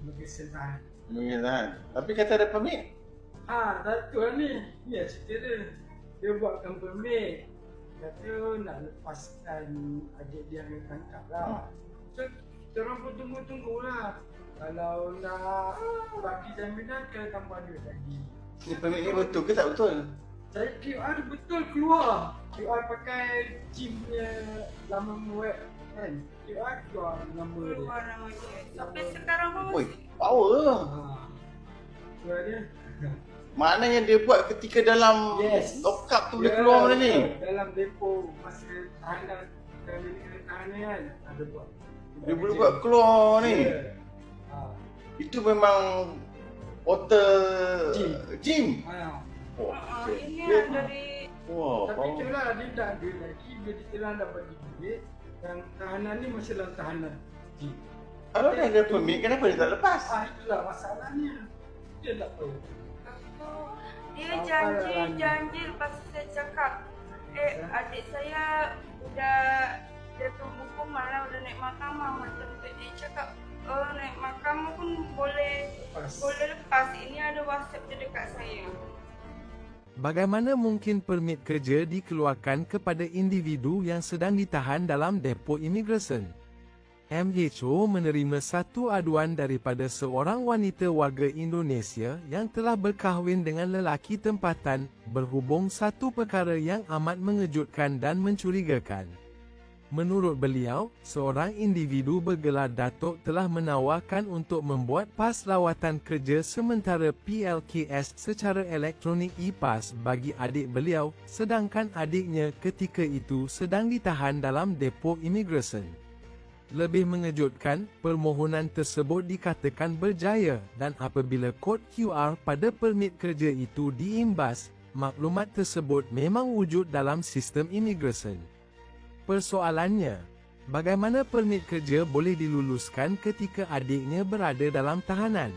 immigration tahan. Tapi kata ada permit. Satu lah ni. Ni cerita dia. Dia buatkan permit. Kata nak lepaskan adik dia yang tangkap lah. So, kita orang pun tunggu-tunggulah. Kalau nak bagi jaminan, kena tambah duit lagi. Ni permit ni betul ke tak betul? Saya QR betul keluar. QR pakai gym punya laman web kan. QR keluar nama dia. Keluar nama dia. Sampai sekarang pun Oi, power lah. Keluar dia. Maknanya dia buat ketika dalam lockup tu boleh keluar mana ni? Dalam depo masa tahanan, kena tahanan kan. Ada buat. Dia boleh buat keluar ni. Itu memang hotel gym. ini yang dari Tapi itulah dia tak ada lagi. Dia telah dapat duit. Dan tahanan ni masih dalam tahanan gym. Kalau dah ada permit, kenapa dia tak lepas? Itulah masalahnya. Dia tak tahu. dia janji lepas tu saya cakap adik saya udah jatuh hukuman lah, udah naik mahkamah macam tu. Dia cakap naik mahkamah pun boleh lepas. Ini ada WhatsApp dia dekat saya. Bagaimana mungkin permit kerja dikeluarkan kepada individu yang sedang ditahan dalam depo imigresen? MHO menerima satu aduan daripada seorang wanita warga Indonesia yang telah berkahwin dengan lelaki tempatan berhubung satu perkara yang amat mengejutkan dan mencurigakan. Menurut beliau, seorang individu bergelar Datuk telah menawarkan untuk membuat pas lawatan kerja sementara PLKS secara elektronik e-pass bagi adik beliau, sedangkan adiknya ketika itu sedang ditahan dalam depo imigresen. Lebih mengejutkan, permohonan tersebut dikatakan berjaya dan apabila kod QR pada permit kerja itu diimbas, maklumat tersebut memang wujud dalam sistem imigresen. Persoalannya, bagaimana permit kerja boleh diluluskan ketika adiknya berada dalam tahanan?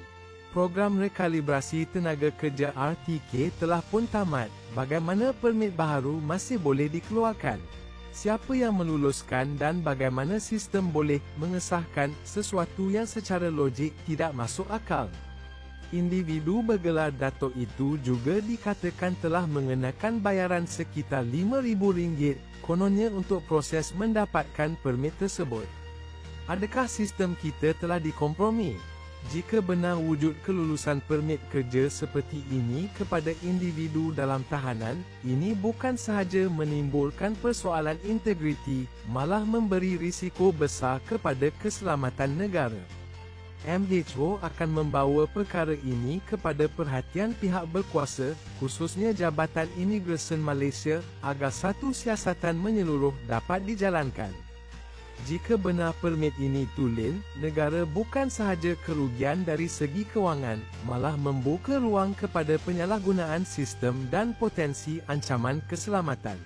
Program rekalibrasi tenaga kerja RTK telah pun tamat, bagaimana permit baharu masih boleh dikeluarkan? Siapa yang meluluskan dan bagaimana sistem boleh mengesahkan sesuatu yang secara logik tidak masuk akal? Individu bergelar Datuk itu juga dikatakan telah mengenakan bayaran sekitar RM5,000 kononnya untuk proses mendapatkan permit tersebut. Adakah sistem kita telah dikompromi? Jika benar wujud kelulusan permit kerja seperti ini kepada individu dalam tahanan, ini bukan sahaja menimbulkan persoalan integriti, malah memberi risiko besar kepada keselamatan negara. MHO akan membawa perkara ini kepada perhatian pihak berkuasa, khususnya Jabatan Imigresen Malaysia, agar satu siasatan menyeluruh dapat dijalankan. Jika benar permit ini tulen, negara bukan sahaja kerugian dari segi kewangan, malah membuka ruang kepada penyalahgunaan sistem dan potensi ancaman keselamatan.